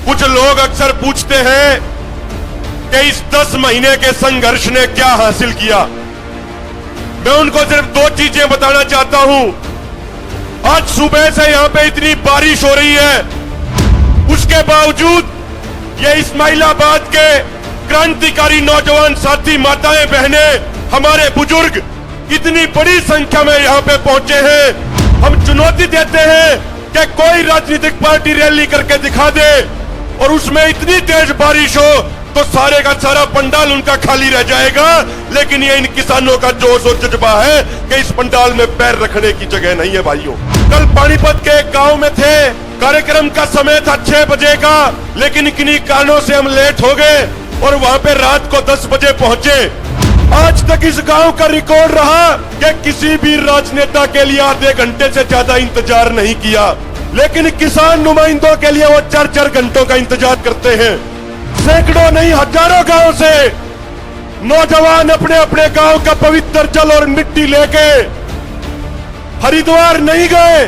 कुछ लोग अक्सर पूछते हैं कि इस 10 महीने के संघर्ष ने क्या हासिल किया। मैं उनको सिर्फ 2 चीजें बताना चाहता हूं। आज सुबह से यहां पे इतनी बारिश हो रही है, उसके बावजूद ये इस्माइलाबाद के क्रांतिकारी नौजवान साथी, माताएं, बहनें, हमारे बुजुर्ग इतनी बड़ी संख्या में यहां पे पहुंचे हैं। हम चुनौती देते हैं कि कोई राजनीतिक पार्टी रैली करके दिखा दे और उसमें इतनी तेज बारिश हो तो सारे का सारा पंडाल उनका खाली रह जाएगा। लेकिन ये इन किसानों का जोश और जज्बा है कि इस पंडाल में पैर रखने की जगह नहीं है। भाइयों, कल पानीपत के एक गांव में थे, कार्यक्रम का समय था 6 बजे का, लेकिन किन्हीं कारणों से हम लेट हो गए और वहां पे रात को 10 बजे पहुंचे। आज तक इस गांव का रिकॉर्ड रहा कि किसी भी राजनेता के लिए आधे घंटे से ज्यादा इंतजार नहीं किया, लेकिन किसान नुमाइंदों के लिए वो 4-4 घंटों का इंतजार करते हैं। सैकड़ों नहीं हजारों गांव से नौजवान अपने अपने गांव का पवित्र जल और मिट्टी लेके हरिद्वार नहीं गए,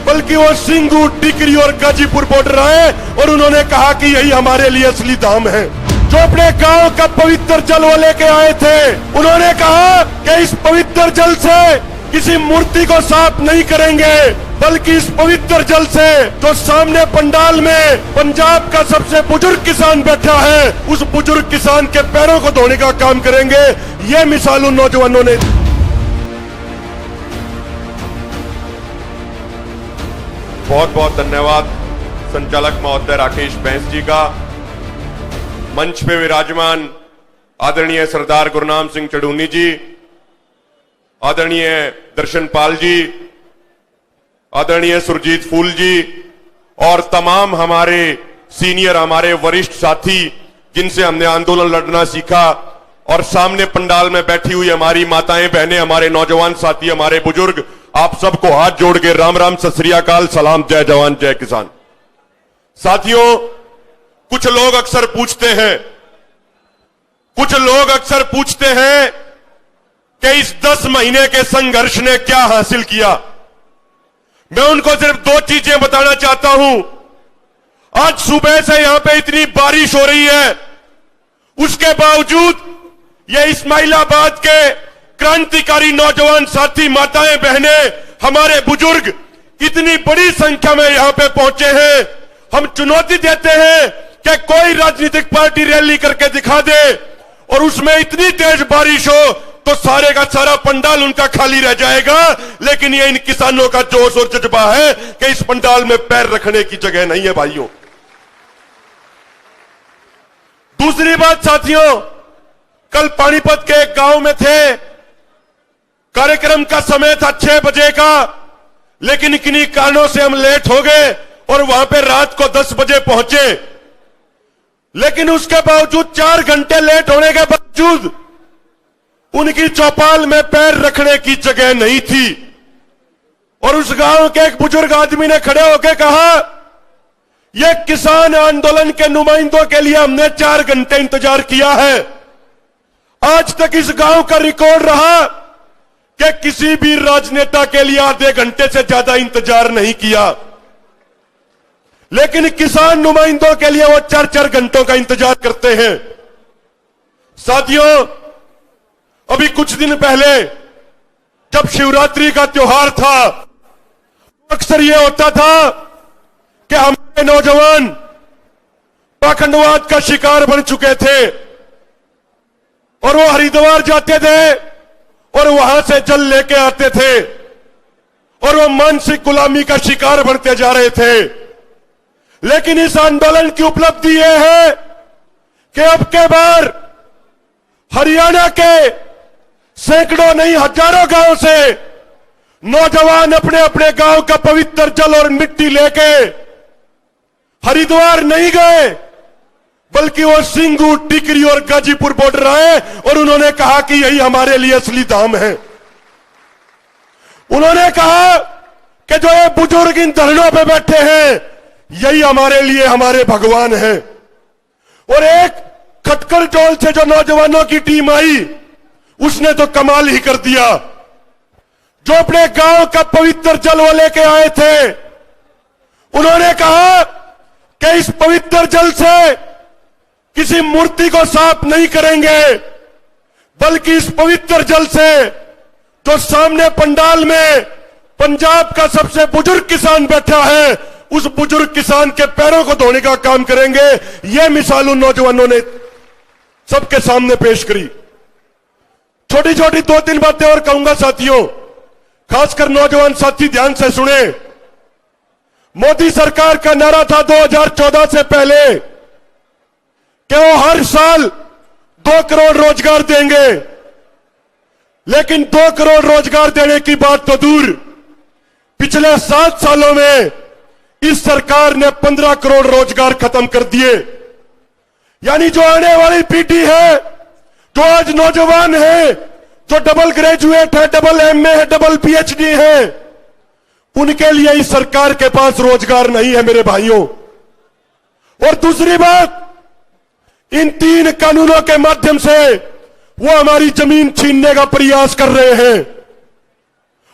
बल्कि वो सिंगू, टिकरी और गाजीपुर बॉर्डर आए और उन्होंने कहा कि यही हमारे लिए असली धाम है। जो अपने गांव का पवित्र जल वो लेके आए थे, उन्होंने कहा कि इस पवित्र जल से किसी मूर्ति को साफ नहीं करेंगे, बल्कि इस पवित्र जल से जो सामने पंडाल में पंजाब का सबसे बुजुर्ग किसान बैठा है, उस बुजुर्ग किसान के पैरों को धोने का काम करेंगे। ये मिसाल उन नौजवानों ने। बहुत बहुत धन्यवाद संचालक महोदय राकेश बैंस जी का। मंच पे विराजमान आदरणीय सरदार गुरनाम सिंह चढ़ूनी जी, आदरणीय दर्शन पाल जी, आदरणीय सुरजीत फूल जी और तमाम हमारे सीनियर, हमारे वरिष्ठ साथी जिनसे हमने आंदोलन लड़ना सीखा, और सामने पंडाल में बैठी हुई हमारी माताएं, बहनें, हमारे नौजवान साथी, हमारे बुजुर्ग, आप सबको हाथ जोड़ के राम राम, सत श्री अकाल, सलाम, जय जवान जय किसान। साथियों, कुछ लोग अक्सर पूछते हैं कि इस 10 महीने के संघर्ष ने क्या हासिल किया। मैं उनको सिर्फ 2 चीजें बताना चाहता हूं। आज सुबह से यहां पे इतनी बारिश हो रही है, उसके बावजूद ये इस्माइलाबाद के क्रांतिकारी नौजवान साथी, माताएं, बहनें, हमारे बुजुर्ग इतनी बड़ी संख्या में यहां पे पहुंचे हैं। हम चुनौती देते हैं कि कोई राजनीतिक पार्टी रैली करके दिखा दे और उसमें इतनी तेज बारिश हो तो सारे का सारा पंडाल उनका खाली रह जाएगा। लेकिन ये इन किसानों का जोश और जज्बा है कि इस पंडाल में पैर रखने की जगह नहीं है। भाइयों, दूसरी बात साथियों, कल पानीपत के एक गांव में थे, कार्यक्रम का समय था 6 बजे का, लेकिन किन्हीं कारणों से हम लेट हो गए और वहां पे रात को 10 बजे पहुंचे। लेकिन उसके बावजूद 4 घंटे लेट होने के बावजूद उनकी चौपाल में पैर रखने की जगह नहीं थी। और उस गांव के एक बुजुर्ग आदमी ने खड़े होकर कहा, यह किसान आंदोलन के नुमाइंदों के लिए हमने 4 घंटे इंतजार किया है। आज तक इस गांव का रिकॉर्ड रहा कि किसी भी राजनेता के लिए आधे घंटे से ज्यादा इंतजार नहीं किया, लेकिन किसान नुमाइंदों के लिए वो 4-4 घंटों का इंतजार करते हैं। साथियों, अभी कुछ दिन पहले जब शिवरात्रि का त्योहार था, अक्सर यह होता था कि हमारे नौजवान पाखंडवाद का शिकार बन चुके थे और वो हरिद्वार जाते थे और वहां से जल लेके आते थे और वो मानसिक गुलामी का शिकार बनते जा रहे थे। लेकिन इस आंदोलन की उपलब्धि यह है कि अब के बार हरियाणा के सैकड़ों नहीं हजारों गांव से नौजवान अपने अपने गांव का पवित्र जल और मिट्टी लेके हरिद्वार नहीं गए, बल्कि वो सिंगू, टिकरी और गाजीपुर बॉर्डर आए और उन्होंने कहा कि यही हमारे लिए असली धाम है। उन्होंने कहा कि जो ये बुजुर्ग इन धरनों पे बैठे हैं, यही हमारे लिए हमारे भगवान हैं। और एक खटकर टोल से जो नौजवानों की टीम आई, उसने तो कमाल ही कर दिया। जो अपने गांव का पवित्र जल वो लेके आए थे, उन्होंने कहा कि इस पवित्र जल से किसी मूर्ति को साफ नहीं करेंगे, बल्कि इस पवित्र जल से जो सामने पंडाल में पंजाब का सबसे बुजुर्ग किसान बैठा है, उस बुजुर्ग किसान के पैरों को धोने का काम करेंगे। यह मिसाल उन नौजवानों ने सबके सामने पेश करी। छोटी छोटी दो तीन बातें और कहूंगा साथियों, खासकर नौजवान साथी ध्यान से सुने। मोदी सरकार का नारा था 2014 से पहले कि वो हर साल 2 करोड़ रोजगार देंगे, लेकिन 2 करोड़ रोजगार देने की बात तो दूर, पिछले 7 सालों में इस सरकार ने 15 करोड़ रोजगार खत्म कर दिए। यानी जो आने वाली पीढ़ी है, जो आज नौजवान है, जो डबल ग्रेजुएट है, डबल एमए है, डबल पीएचडी है, उनके लिए इस सरकार के पास रोजगार नहीं है मेरे भाइयों। और दूसरी बात, इन 3 कानूनों के माध्यम से वो हमारी जमीन छीनने का प्रयास कर रहे हैं।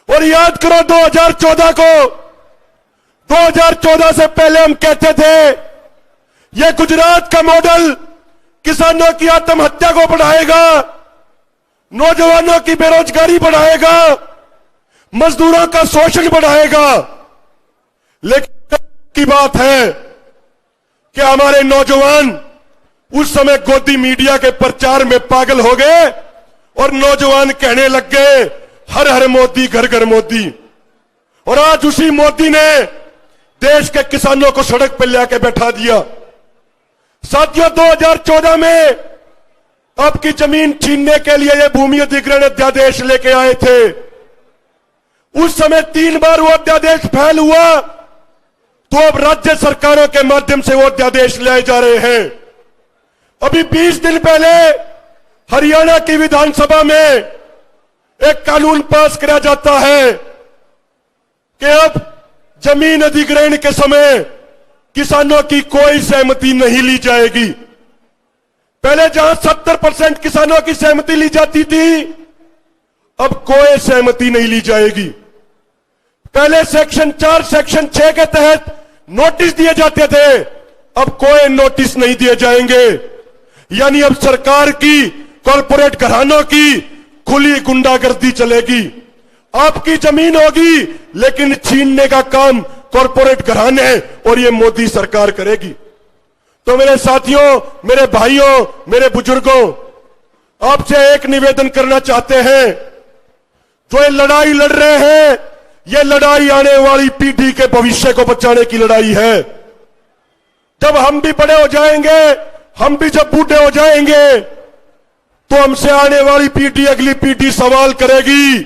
और याद करो 2014 को, 2014 से पहले हम कहते थे यह गुजरात का मॉडल किसानों की आत्महत्या को बढ़ाएगा, नौजवानों की बेरोजगारी बढ़ाएगा, मजदूरों का शोषण बढ़ाएगा। लेकिन की बात है कि हमारे नौजवान उस समय गोदी मीडिया के प्रचार में पागल हो गए और नौजवान कहने लग गए हर हर मोदी, घर घर मोदी। और आज उसी मोदी ने देश के किसानों को सड़क पर लेकर बैठा दिया। साथियों, 2014 में आपकी जमीन छीनने के लिए ये भूमि अधिग्रहण अध्यादेश लेके आए थे। उस समय 3 बार वो अध्यादेश फेल हुआ, तो अब राज्य सरकारों के माध्यम से वो अध्यादेश लाए जा रहे हैं। अभी 20 दिन पहले हरियाणा की विधानसभा में एक कानून पास किया जाता है कि अब जमीन अधिग्रहण के समय किसानों की कोई सहमति नहीं ली जाएगी। पहले जहां 70% किसानों की सहमति ली जाती थी, अब कोई सहमति नहीं ली जाएगी। पहले सेक्शन 4, सेक्शन 6 के तहत नोटिस दिए जाते थे, अब कोई नोटिस नहीं दिए जाएंगे। यानी अब सरकार की, कॉरपोरेट घरानों की खुली गुंडागर्दी चलेगी। आपकी जमीन होगी, लेकिन छीनने का काम कॉरपोरेट घराने और ये मोदी सरकार करेगी। तो मेरे साथियों, मेरे भाइयों, मेरे बुजुर्गों, आपसे एक निवेदन करना चाहते हैं। जो ये लड़ाई लड़ रहे हैं, ये लड़ाई आने वाली पीढ़ी के भविष्य को बचाने की लड़ाई है। जब हम भी बड़े हो जाएंगे, हम भी जब बूढ़े हो जाएंगे, तो हमसे आने वाली पीढ़ी, अगली पीढ़ी सवाल करेगी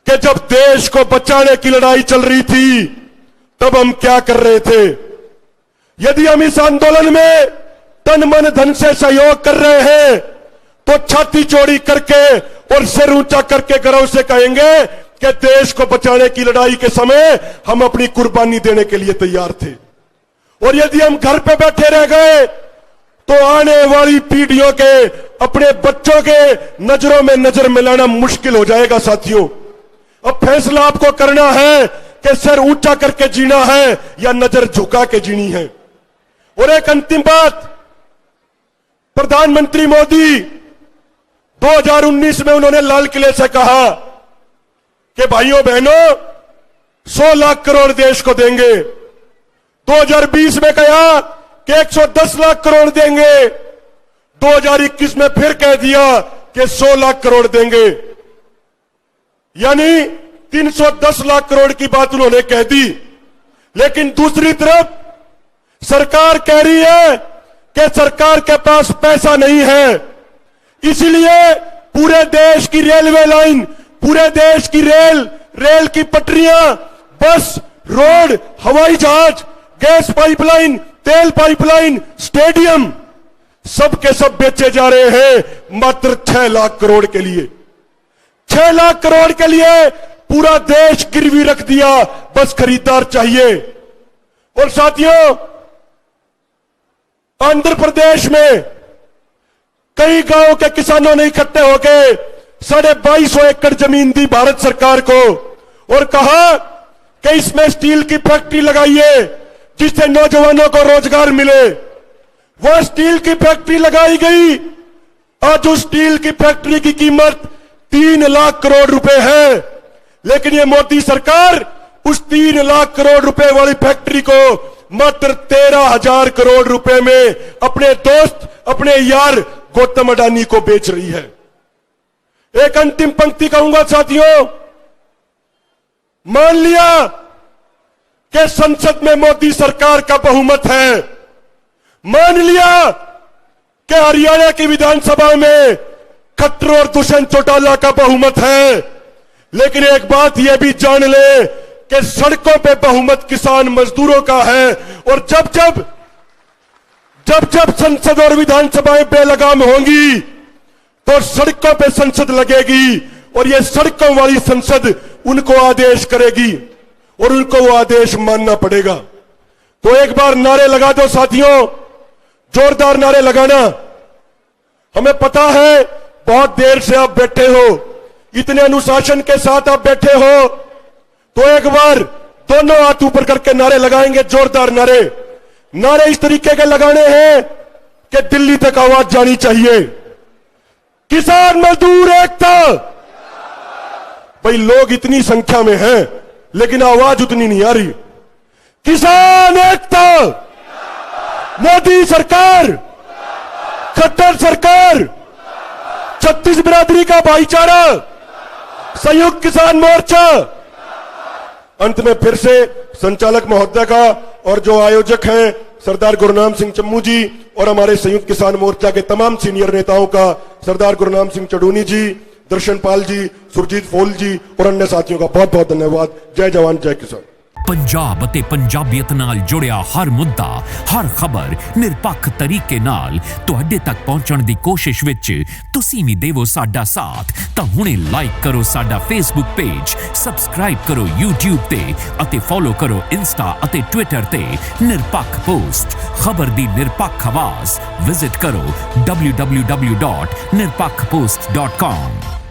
कि जब देश को बचाने की लड़ाई चल रही थी, तब हम क्या कर रहे थे। यदि हम इस आंदोलन में तन मन धन से सहयोग कर रहे हैं, तो छाती चौड़ी करके और सिर ऊंचा करके गर्व से कहेंगे कि देश को बचाने की लड़ाई के समय हम अपनी कुर्बानी देने के लिए तैयार थे। और यदि हम घर पे बैठे रह गए, तो आने वाली पीढ़ियों के, अपने बच्चों के नजरों में नजर मिलाना मुश्किल हो जाएगा। साथियों, अब फैसला आपको करना है कि सिर ऊंचा करके जीना है या नजर झुका के जीनी है। और एक अंतिम बात, प्रधानमंत्री मोदी 2019 में उन्होंने लाल किले से कहा कि भाइयों बहनों 100 लाख करोड़ देश को देंगे। 2020 में कहा कि 110 लाख करोड़ देंगे। 2021 में फिर कह दिया कि 100 लाख करोड़ देंगे। यानी 310 लाख करोड़ की बात उन्होंने कह दी। लेकिन दूसरी तरफ सरकार कह रही है कि सरकार के पास पैसा नहीं है, इसलिए पूरे देश की रेलवे लाइन, पूरे देश की रेल की पटरियां, बस, रोड, हवाई जहाज, गैस पाइपलाइन, तेल पाइपलाइन, स्टेडियम, सब के सब बेचे जा रहे हैं मात्र 6 लाख करोड़ के लिए। 6 लाख करोड़ के लिए पूरा देश गिरवी रख दिया, बस खरीदार चाहिए। और साथियों, आंध्र प्रदेश में कई गांव के किसानों ने इकट्ठे होकर 2250 एकड़ जमीन दी भारत सरकार को और कहा कि इसमें स्टील की फैक्ट्री लगाइए, जिससे नौजवानों को रोजगार मिले। वह स्टील की फैक्ट्री लगाई गई। आज उस स्टील की फैक्ट्री की कीमत 3 लाख करोड़ रुपए है, लेकिन ये मोदी सरकार उस 3 लाख करोड़ रुपए वाली फैक्ट्री को मात्र 13,000 करोड़ रुपए में अपने दोस्त, अपने यार गौतम अडानी को बेच रही है। एक अंतिम पंक्ति कहूंगा साथियों, मान लिया कि संसद में मोदी सरकार का बहुमत है, मान लिया कि हरियाणा की विधानसभा में खट्टर और दुष्यंत चौटाला का बहुमत है, लेकिन एक बात यह भी जान ले कि सड़कों पे बहुमत किसान मजदूरों का है। और जब जब संसद और विधानसभाएं बेलगाम होंगी तो सड़कों पे संसद लगेगी, और यह सड़कों वाली संसद उनको आदेश करेगी और उनको वो आदेश मानना पड़ेगा। तो एक बार नारे लगा दो साथियों, जोरदार नारे लगाना। हमें पता है बहुत देर से आप बैठे हो, इतने अनुशासन के साथ आप बैठे हो, तो एक बार दोनों हाथ ऊपर करके नारे लगाएंगे, जोरदार नारे। नारे इस तरीके के लगाने हैं कि दिल्ली तक आवाज जानी चाहिए। किसान मजदूर एकता। भाई लोग इतनी संख्या में हैं, लेकिन आवाज उतनी नहीं आ रही। किसान एकता, मोदी सरकार, खट्टर सरकार, छत्तीस बिरादरी का भाईचारा, संयुक्त किसान मोर्चा। अंत में फिर से संचालक महोदय का और जो आयोजक हैं सरदार गुरनाम सिंह चम्मू जी और हमारे संयुक्त किसान मोर्चा के तमाम सीनियर नेताओं का, सरदार गुरनाम सिंह चडूनी जी, दर्शन पाल जी, सुरजीत फोल जी और अन्य साथियों का बहुत बहुत धन्यवाद। जय जवान जय किसान। पंजाब ਅਤੇ ਪੰਜਾਬੀਅਤ ਨਾਲ ਜੁੜਿਆ ਹਰ ਮੁੱਦਾ, ਹਰ ਖਬਰ ਨਿਰਪੱਖ ਤਰੀਕੇ ਨਾਲ ਤੁਹਾਡੇ ਤੱਕ ਪਹੁੰਚਣ ਦੀ ਕੋਸ਼ਿਸ਼ ਵਿੱਚ ਤੁਸੀਂ ਵੀ ਦੇਵੋ ਸਾਡਾ ਸਾਥ। ਤਾਂ ਹੁਣੇ ਲਾਈਕ ਕਰੋ ਸਾਡਾ ਫੇਸਬੁੱਕ ਪੇਜ, ਸਬਸਕ੍ਰਾਈਬ ਕਰੋ YouTube ਤੇ ਅਤੇ ਫੋਲੋ ਕਰੋ ਇੰਸਟਾ ਅਤੇ ਟਵਿੱਟਰ ਤੇ ਨਿਰਪੱਖ ਪੋਸਟ, ਖਬਰ ਦੀ ਨਿਰਪੱਖ ਆਵਾਜ਼। ਵਿਜ਼ਿਟ ਕਰੋ www.nirpakhpost.com।